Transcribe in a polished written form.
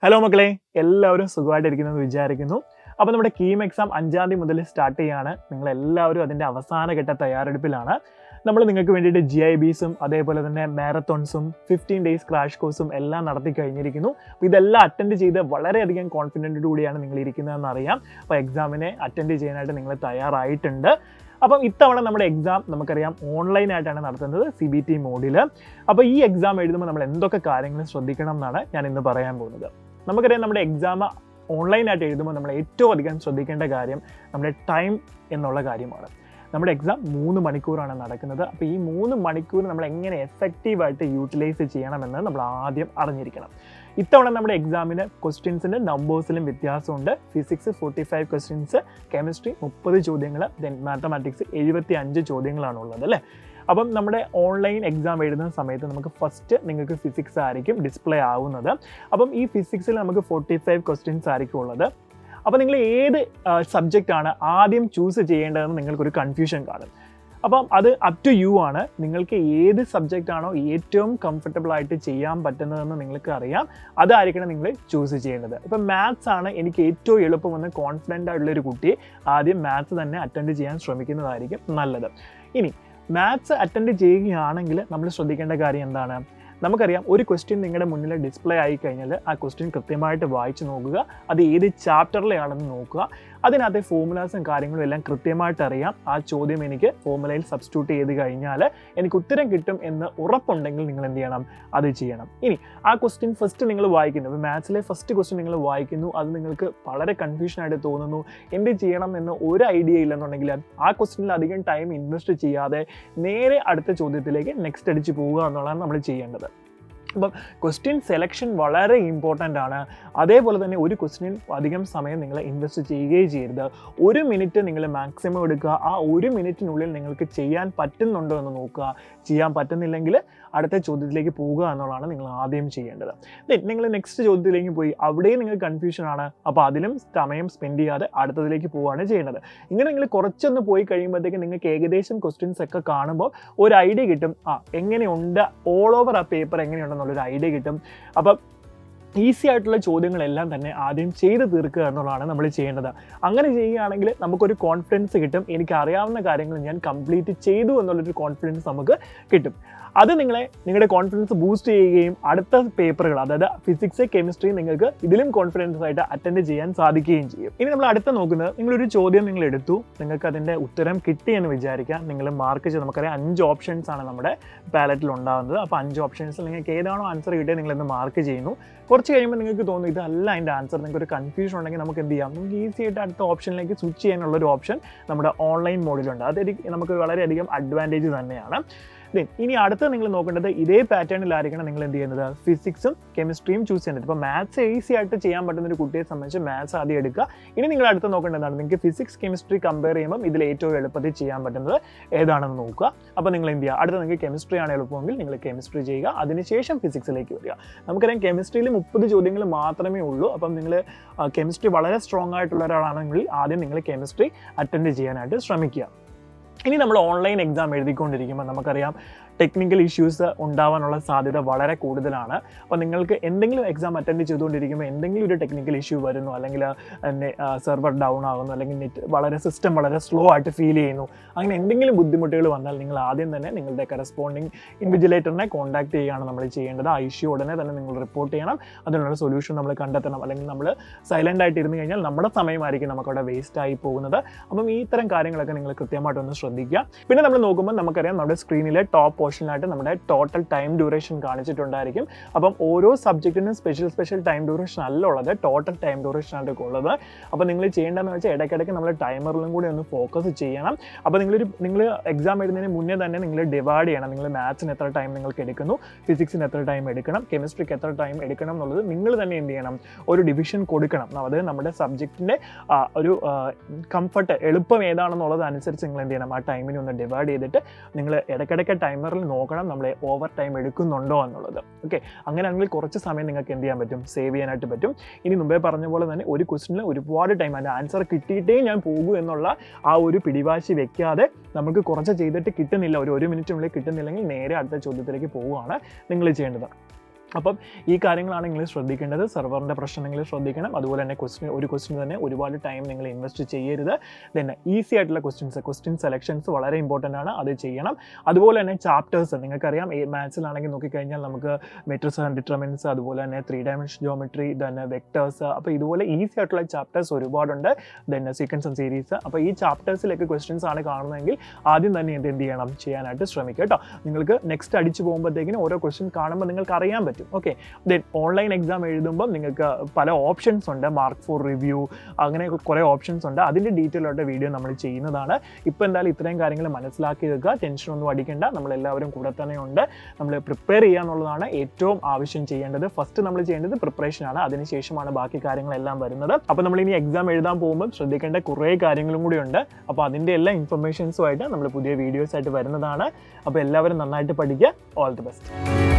Hello മക്കളെ, എല്ലാവരും സുഖമായിട്ടിരിക്കുന്നു വിചാരിക്കുന്നു. അപ്പോൾ നമ്മുടെ കീം എക്സാം 5 തീയതി മുതൽ സ്റ്റാർട്ട് ചെയ്യാണ്. നിങ്ങളെല്ലാവരും അതിൻ്റെ അവസാനഘട്ട തയ്യാറെടുപ്പിലാണ്. നമ്മൾ നിങ്ങൾക്ക് വേണ്ടിയിട്ട് GIBസും അതേപോലെ തന്നെ മാരത്തോൺസും 15 ഡേയ്സ് ക്രാഷ് കോഴ്സും എല്ലാം നടത്തി കഴിഞ്ഞിരിക്കുന്നു. അപ്പോൾ ഇതെല്ലാം അറ്റൻഡ് ചെയ്ത് വളരെയധികം കോൺഫിഡൻറ്റോടു കൂടിയാണ് നിങ്ങൾ ഇരിക്കുന്നതെന്ന് അറിയാം. അപ്പോൾ എക്സാമിനെ അറ്റൻഡ് ചെയ്യാനായിട്ട് നിങ്ങൾ തയ്യാറായിട്ടുണ്ട്. അപ്പം ഇത്തവണ നമ്മുടെ എക്സാം നമുക്കറിയാം ഓൺലൈനായിട്ടാണ് നടത്തുന്നത്, CBT മോഡിൽ. അപ്പോൾ ഈ എക്സാം എഴുതുമ്പോൾ നമ്മൾ എന്തൊക്കെ കാര്യങ്ങൾ ശ്രദ്ധിക്കണം എന്നാണ് ഞാൻ ഇന്ന് പറയാൻ പോകുന്നത്. നമുക്കറിയാം നമ്മുടെ എക്സാം ഓൺലൈനായിട്ട് എഴുതുമ്പോൾ നമ്മൾ ഏറ്റവും അധികം ശ്രദ്ധിക്കേണ്ട കാര്യം നമ്മുടെ ടൈം എന്നുള്ള കാര്യമാണ്. നമ്മുടെ എക്സാം 3 മണിക്കൂറാണ് നടക്കുന്നത്. അപ്പോൾ ഈ 3 മണിക്കൂർ നമ്മൾ എങ്ങനെ എഫക്റ്റീവായിട്ട് യൂട്ടിലൈസ് ചെയ്യണമെന്ന് നമ്മൾ ആദ്യം അറിഞ്ഞിരിക്കണം. ഇത്തവണ നമ്മുടെ എക്സാമിന് ക്വസ്റ്റ്യൻസിൻ്റെ നമ്പേഴ്സിലും വ്യത്യാസമുണ്ട്. ഫിസിക്സ് 45 ക്വസ്റ്റ്യൻസ്, കെമിസ്ട്രി 30 ചോദ്യങ്ങൾ, ദെൻ മാത്തമാറ്റിക്സ് 75 ചോദ്യങ്ങളാണുള്ളത് അല്ലേ. അപ്പം നമ്മുടെ ഓൺലൈൻ എക്സാം എഴുതുന്ന സമയത്ത് നമുക്ക് ഫസ്റ്റ് നിങ്ങൾക്ക് ഫിസിക്സ് ആയിരിക്കും ഡിസ്പ്ലേ ആവുന്നത്. അപ്പം ഈ ഫിസിക്സിൽ നമുക്ക് 45 ക്വസ്റ്റ്യൻസ് ആയിരിക്കും ഉള്ളത്. അപ്പോൾ നിങ്ങൾ ഏത് സബ്ജക്റ്റാണ് ആദ്യം ചൂസ് ചെയ്യേണ്ടതെന്ന് നിങ്ങൾക്കൊരു കൺഫ്യൂഷൻ കാണും. അപ്പം അത് അപ് ടു യു ആണ്. നിങ്ങൾക്ക് ഏത് സബ്ജക്റ്റാണോ ഏറ്റവും കംഫർട്ടബിൾ ആയിട്ട് ചെയ്യാൻ പറ്റുന്നതെന്ന് നിങ്ങൾക്ക് അറിയാം, അതായിരിക്കണം നിങ്ങൾ ചൂസ് ചെയ്യേണ്ടത്. ഇപ്പം മാത്സ് ആണ് എനിക്ക് ഏറ്റവും എളുപ്പമെന്ന് കോൺഫിഡൻ്റ് ആയിട്ടുള്ളൊരു കുട്ടി ആദ്യം മാത്സ് തന്നെ അറ്റൻഡ് ചെയ്യാൻ ശ്രമിക്കുന്നതായിരിക്കും നല്ലത്. ഇനി മാത്സ് അറ്റൻഡ് ചെയ്യുകയാണെങ്കിൽ നമ്മൾ ശ്രദ്ധിക്കേണ്ട കാര്യം എന്താണ്? നമുക്കറിയാം ഒരു ക്വസ്റ്റ്യൻ നിങ്ങളുടെ മുന്നിൽ ഡിസ്പ്ലേ ആയി കഴിഞ്ഞാൽ ആ ക്വസ്റ്റ്യൻ കൃത്യമായിട്ട് വായിച്ച് നോക്കുക, അത് ഏത് ചാപ്റ്ററിലാണെന്ന് നോക്കുക, അതിനകത്തെ ഫോർമുലാസും കാര്യങ്ങളും എല്ലാം കൃത്യമായിട്ട് അറിയാം. ആ ചോദ്യം എനിക്ക് ഫോർമുലയിൽ സബ്സ്റ്റിറ്റ്യൂട്ട് ചെയ്ത് കഴിഞ്ഞാൽ എനിക്ക് ഉത്തരം കിട്ടും എന്ന് ഉറപ്പുണ്ടെങ്കിൽ നിങ്ങൾ എന്ത് ചെയ്യണം? അത് ചെയ്യണം. ഇനി ആ ക്വസ്റ്റ്യൻ ഫസ്റ്റ് നിങ്ങൾ വായിക്കുന്നു, ഇപ്പോൾ മാത്സിലെ ഫസ്റ്റ് ക്വസ്റ്റ്യൻ നിങ്ങൾ വായിക്കുന്നു, അത് നിങ്ങൾക്ക് വളരെ കൺഫ്യൂഷനായിട്ട് തോന്നുന്നു, എന്ത് ചെയ്യണം എന്ന് ഒരു ഐഡിയ ഇല്ലെന്നുണ്ടെങ്കിൽ ആ ക്വസ്റ്റ്യനിൽ അധികം ടൈം ഇൻവെസ്റ്റ് ചെയ്യാതെ നേരെ അടുത്ത ചോദ്യത്തിലേക്ക് നെക്സ്റ്റ് അടിച്ച് പോവുക എന്നുള്ളതാണ് നമ്മൾ ചെയ്യേണ്ടത്. അപ്പം ക്വസ്റ്റ്യൻ സെലക്ഷൻ വളരെ ഇമ്പോർട്ടൻ്റ് ആണ്. അതേപോലെ തന്നെ ഒരു ക്വസ്റ്റ്യൻ അധികം സമയം നിങ്ങൾ ഇൻവെസ്റ്റ് ചെയ്യുകയും ചെയ്യരുത്. 1 മിനിറ്റ് നിങ്ങൾ മാക്സിമം എടുക്കുക. ആ 1 മിനിറ്റിനുള്ളിൽ നിങ്ങൾക്ക് ചെയ്യാൻ പറ്റുന്നുണ്ടോ എന്ന് നോക്കുക. ചെയ്യാൻ പറ്റുന്നില്ലെങ്കിൽ അടുത്ത ചോദ്യത്തിലേക്ക് പോവുക എന്നുള്ളതാണ് നിങ്ങൾ ആദ്യം ചെയ്യേണ്ടത്. നിങ്ങൾ നെക്സ്റ്റ് ചോദ്യത്തിലേക്ക് പോയി അവിടെയും നിങ്ങൾക്ക് കൺഫ്യൂഷനാണ്, അപ്പോൾ അതിലും സമയം സ്പെൻഡ് ചെയ്യാതെ അടുത്തതിലേക്ക് പോവുകയാണ് ചെയ്യേണ്ടത്. ഇങ്ങനെ നിങ്ങൾ കുറച്ചൊന്ന് പോയി കഴിയുമ്പോഴത്തേക്ക് നിങ്ങൾക്ക് ഏകദേശം ക്വസ്റ്റ്യൻസ് ഒക്കെ കാണുമ്പോൾ ഒരു ഐഡിയ കിട്ടും, എങ്ങനെയുണ്ട് ഓൾ ഓവർ ആ പേപ്പർ എങ്ങനെയുണ്ടെന്നുള്ളൊരു ഐഡിയ കിട്ടും. അപ്പം ഈസി ആയിട്ടുള്ള ചോദ്യങ്ങളെല്ലാം തന്നെ ആദ്യം ചെയ്ത് തീർക്കുക എന്നുള്ളതാണ് നമ്മൾ ചെയ്യേണ്ടത്. അങ്ങനെ ചെയ്യുകയാണെങ്കിൽ നമുക്കൊരു കോൺഫിഡൻസ് കിട്ടും, എനിക്ക് അറിയാവുന്ന കാര്യങ്ങൾ ഞാൻ കംപ്ലീറ്റ് ചെയ്തു എന്നുള്ളൊരു കോൺഫിഡൻസ് നമുക്ക് കിട്ടും. അത് നിങ്ങളുടെ കോൺഫിഡൻസ് ബൂസ്റ്റ് ചെയ്യുകയും അടുത്ത പേപ്പറുകൾ, അതായത് ഫിസിക്സ്, കെമിസ്ട്രി നിങ്ങൾക്ക് ഇതിലും കോൺഫിഡൻസ് ആയിട്ട് അറ്റൻഡ് ചെയ്യാൻ സാധിക്കുകയും ചെയ്യും. ഇനി നമ്മൾ അടുത്ത നോക്കുന്നത്, നിങ്ങളൊരു ചോദ്യം നിങ്ങൾ എടുത്തു, നിങ്ങൾക്ക് അതിൻ്റെ ഉത്തരം കിട്ടിയെന്ന് വിചാരിക്കാം. നിങ്ങൾ മാർക്ക് ചെയ്ത്, നമുക്കറിയാം 5 ഓപ്ഷൻസ് ആണ് നമ്മുടെ പാലറ്റിൽ ഉണ്ടാകുന്നത്. അപ്പോൾ 5 ഓപ്ഷൻസിൽ നിങ്ങൾക്ക് ഏതാണോ ആൻസർ കിട്ടിയത് നിങ്ങളിന്ന് മാർക്ക് ചെയ്യുന്നു. കുറച്ച് കഴിയുമ്പോൾ നിങ്ങൾക്ക് തോന്നുന്നു ഇതല്ല അതിൻ്റെ ആൻസർ, നിങ്ങൾക്ക് ഒരു കൺഫ്യൂഷൻ ഉണ്ടെങ്കിൽ നമുക്ക് എന്ത് ചെയ്യാം? നമുക്ക് ഈസി ആയിട്ട് അടുത്ത ഓപ്ഷനിലേക്ക് സ്വിച്ച് ചെയ്യാനുള്ളൊരു ഓപ്ഷൻ നമ്മുടെ ഓൺലൈൻ മോഡിലുണ്ട്. അത് നമുക്ക് വളരെയധികം അഡ്വാൻറ്റേജ് തന്നെയാണ്. ഇനി അടുത്ത നിങ്ങൾ നോക്കേണ്ടത് ഇതേ പാറ്റേണിലായിരിക്കണം നിങ്ങൾ എന്ത് ചെയ്യുന്നത്? ഫിസിക്സും കെമിസ്ട്രിയും ചൂസ് ചെയ്യുന്നത്. ഇപ്പോൾ മാത്സ് ഈസി ആയിട്ട് ചെയ്യാൻ പറ്റുന്ന ഒരു കുട്ടിയെ സംബന്ധിച്ച് മാത്സ് ആദ്യം എടുക്കുക. ഇനി നിങ്ങൾ അടുത്ത് നോക്കേണ്ടതാണ്, നിങ്ങൾക്ക് ഫിസിക്സ് കെമിസ്ട്രി കമ്പയർ ചെയ്യുമ്പോൾ ഇതിൽ ഏറ്റവും എളുപ്പത്തിൽ ചെയ്യാൻ പറ്റുന്നത് ഏതാണെന്ന് നോക്കുക. അപ്പോൾ നിങ്ങൾ എന്ത് ചെയ്യുക? അടുത്ത നിങ്ങൾക്ക് കെമിസ്ട്രി ആണ് എളുപ്പമെങ്കിൽ നിങ്ങൾ കെമിസ്ട്രി ചെയ്യുക, അതിനുശേഷം ഫിസിക്സിലേക്ക് വരിക. നമുക്കറിയാം കെമിസ്ട്രിയിൽ 30 ചോദ്യങ്ങൾ മാത്രമേ ഉള്ളൂ. അപ്പം നിങ്ങൾ കെമിസ്ട്രി വളരെ സ്ട്രോങ് ആയിട്ടുള്ള ഒരാളാണെങ്കിൽ ആദ്യം നിങ്ങൾ കെമിസ്ട്രി അറ്റൻഡ് ചെയ്യാനായിട്ട് ശ്രമിക്കുക. ഇനി നമ്മൾ ഓൺലൈൻ എക്സാം എഴുതിക്കൊണ്ടിരിക്കുമ്പോൾ നമുക്കറിയാം ടെക്നിക്കൽ ഇഷ്യൂസ് ഉണ്ടാവാനുള്ള സാധ്യത വളരെ കൂടുതലാണ്. അപ്പോൾ നിങ്ങൾക്ക് എന്തെങ്കിലും എക്സാം അറ്റൻഡ് ചെയ്തുകൊണ്ടിരിക്കുമ്പോൾ എന്തെങ്കിലും ഒരു ടെക്നിക്കൽ ഇഷ്യൂ വരുന്നു, അല്ലെങ്കിൽ സെർവർ ഡൗൺ ആകുന്നു, അല്ലെങ്കിൽ സിസ്റ്റം വളരെ സ്ലോ ആയിട്ട് ഫീൽ ചെയ്യുന്നു, അങ്ങനെ എന്തെങ്കിലും ബുദ്ധിമുട്ടുകൾ വന്നാൽ നിങ്ങൾ ആദ്യം തന്നെ നിങ്ങളുടെ കറസ്പോണ്ടിങ് ഇൻവിജിലേറ്ററിനെ കോൺടാക്ട് ചെയ്യുകയാണ് നമ്മൾ ചെയ്യേണ്ടത്. ആ ഇഷ്യൂ ഉടനെ തന്നെ നിങ്ങൾ റിപ്പോർട്ട് ചെയ്യണം, അതിനുള്ള സൊല്യൂഷൻ നമ്മൾ കണ്ടെത്തണം. അല്ലെങ്കിൽ നമ്മൾ സൈലൻ്റ് ആയിട്ട് ഇരുന്ന് കഴിഞ്ഞാൽ നമ്മുടെ സമയമായിരിക്കും നമുക്കവിടെ വേസ്റ്റ് ആയി പോകുന്നത്. അപ്പം ഈ ഇത്തരം കാര്യങ്ങളൊക്കെ നിങ്ങൾ കൃത്യമായിട്ടൊന്ന് ശ്രദ്ധിക്കുക. പിന്നെ നമ്മൾ നോക്കുമ്പോൾ നമുക്കറിയാം നമ്മുടെ സ്ക്രീനിലെ ടോപ്പ് പോർഷനിലായിട്ട് നമ്മുടെ ടോട്ടൽ ടൈം ഡ്യൂറേഷൻ കാണിച്ചിട്ടുണ്ടായിരിക്കും. അപ്പം ഓരോ സബ്ജക്റ്റിനും സ്പെഷ്യൽ ടൈം ഡ്യൂറേഷൻ അല്ല ഉള്ളത്, ടോട്ടൽ ടൈം ഡ്യൂറേഷൻ ആണ് ഉള്ളത്. അപ്പോൾ നിങ്ങൾ ചെയ്യേണ്ടതെന്ന് വെച്ചാൽ ഇടയ്ക്കിടയ്ക്ക് നമ്മൾ ടൈമറിലും കൂടി ഒന്ന് ഫോക്കസ് ചെയ്യണം. അപ്പോൾ നിങ്ങൾ എക്സാം എഴുതുന്നതിന് മുന്നേ തന്നെ നിങ്ങൾ ഡിവൈഡ് ചെയ്യണം. നിങ്ങൾ മാത്സിന് എത്ര ടൈം നിങ്ങൾക്ക് എടുക്കുന്നു, ഫിസിക്സിന് എത്ര ടൈം എടുക്കണം, കെമിസ്ട്രിക്ക് എത്ര ടൈം എടുക്കണം എന്നുള്ളത് നിങ്ങൾ തന്നെ എന്ത് ചെയ്യണം? ഒരു ഡിവിഷൻ കൊടുക്കണം. അത് നമ്മുടെ സബ്ജക്റ്റിൻ്റെ ഒരു കംഫർട്ട്, എളുപ്പം ഏതാണെന്നുള്ളത് അനുസരിച്ച് നിങ്ങൾ എന്ത് ചെയ്യണം? ആ ടൈമിനെ ഒന്ന് ഡിവൈഡ് ചെയ്തിട്ട് നിങ്ങൾ ഇടയ്ക്കിടയ്ക്ക് ടൈമറിൽ നോക്കണം നമ്മൾ ഓവർ ടൈം എടുക്കുന്നുണ്ടോ എന്നുള്ളത്. ഓക്കെ, അങ്ങനെയാണെങ്കിൽ കുറച്ച് സമയം നിങ്ങൾക്ക് എന്ത് ചെയ്യാൻ പറ്റും? സേവ് ചെയ്യാനായിട്ട് പറ്റും. ഇനി മുമ്പേ പറഞ്ഞ പോലെ തന്നെ ഒരു ക്വസ്റ്റിനിൽ ഒരുപാട് ടൈം, അതിൻ്റെ ആൻസർ കിട്ടിയിട്ടേ ഞാൻ പോകൂ എന്നുള്ള ആ ഒരു പിടിവാശി വെക്കാതെ നമുക്ക് കുറച്ച് ചെയ്തിട്ട് കിട്ടുന്നില്ല, ഒരു മിനിറ്റിനുള്ളിൽ കിട്ടുന്നില്ലെങ്കിൽ നേരെ അടുത്ത ചോദ്യത്തിലേക്ക് പോവുകയാണ് നിങ്ങൾ ചെയ്യേണ്ടത്. അപ്പം ഈ കാര്യങ്ങളാണ് നിങ്ങൾ ശ്രദ്ധിക്കേണ്ടത്. സെർവറിൻ്റെ പ്രശ്നം നിങ്ങൾ ശ്രദ്ധിക്കണം. അതുപോലെ തന്നെ ഒരു ക്വസ്റ്റ്യൻ തന്നെ ഒരുപാട് ടൈം നിങ്ങൾ ഇൻവെസ്റ്റ് ചെയ്യരുത്. പിന്നെ ഈസി ആയിട്ടുള്ള ക്വസ്റ്റ്യൻ സെലക്ഷൻസ് വളരെ ഇമ്പോർട്ടൻ്റ് ആണ്, അത് ചെയ്യണം. അതുപോലെ തന്നെ ചാപ്റ്റേഴ്സ് നിങ്ങൾക്കറിയാം, മാത്സിലാണെങ്കിൽ നോക്കിക്കഴിഞ്ഞാൽ നമുക്ക് മെട്രിക്സ് ആൻഡ് ഡിറ്റർമിനൻസ്, അതുപോലെ തന്നെ 3D ജോമെട്രി, തന്നെ വെക്ടേഴ്സ്, അപ്പോൾ ഇതുപോലെ ഈസി ആയിട്ടുള്ള ചാപ്റ്റേഴ്സ് ഒരുപാടുണ്ട്. പിന്നെ സീക്വൻസ് ആൻഡ് സീരീസ്. അപ്പോൾ ഈ ചാപ്റ്റേഴ്സിലേക്ക് ക്വസ്റ്റ്യൻസ് ആണ് കാണുന്നതെങ്കിൽ ആദ്യം തന്നെ എന്ത് ചെയ്യണം, ചെയ്യാനായിട്ട് ശ്രമിക്കുക കേട്ടോ. നിങ്ങൾക്ക് നെക്സ്റ്റ് അടിച്ച് പോകുമ്പോഴത്തേക്കിനും ഓരോ ക്വസ്റ്റ്യൻ കാണുമ്പോൾ നിങ്ങൾക്ക് അറിയാൻ പറ്റും. ഓക്കെ, ദെൻ ഓൺലൈൻ എക്സാം എഴുതുമ്പോൾ നിങ്ങൾക്ക് പല ഓപ്ഷൻസ് ഉണ്ട്, മാർക്ക് ഫോർ റിവ്യൂ, അങ്ങനെ കുറേ ഓപ്ഷൻസ് ഉണ്ട്. അതിൻ്റെ ഡീറ്റെയിൽ ആയിട്ട് വീഡിയോ നമ്മൾ ചെയ്യുന്നതാണ്. ഇപ്പോൾ എന്തായാലും ഇത്രയും കാര്യങ്ങൾ മനസ്സിലാക്കി വെക്കുക, ടെൻഷനൊന്നും അടിക്കേണ്ട. നമ്മളെല്ലാവരും കൂടെ തന്നെ ഉണ്ട്. നമ്മൾ പ്രിപ്പയർ ചെയ്യുക എന്നുള്ളതാണ് ഏറ്റവും ആവശ്യം ചെയ്യേണ്ടത്. ഫസ്റ്റ് നമ്മൾ ചെയ്യേണ്ടത് പ്രിപ്പറേഷനാണ്, അതിനുശേഷമാണ് ബാക്കി കാര്യങ്ങളെല്ലാം വരുന്നത്. അപ്പോൾ നമ്മളിനി എക്സാം എഴുതാൻ പോകുമ്പോൾ ശ്രദ്ധിക്കേണ്ട കുറേ കാര്യങ്ങളും കൂടി ഉണ്ട്. അപ്പോൾ അതിൻ്റെ എല്ലാ ഇൻഫർമേഷൻസുമായിട്ട് നമ്മൾ പുതിയ വീഡിയോസ് ആയിട്ട് വരുന്നതാണ്. അപ്പോൾ എല്ലാവരും നന്നായിട്ട് പഠിക്കുക. All the best.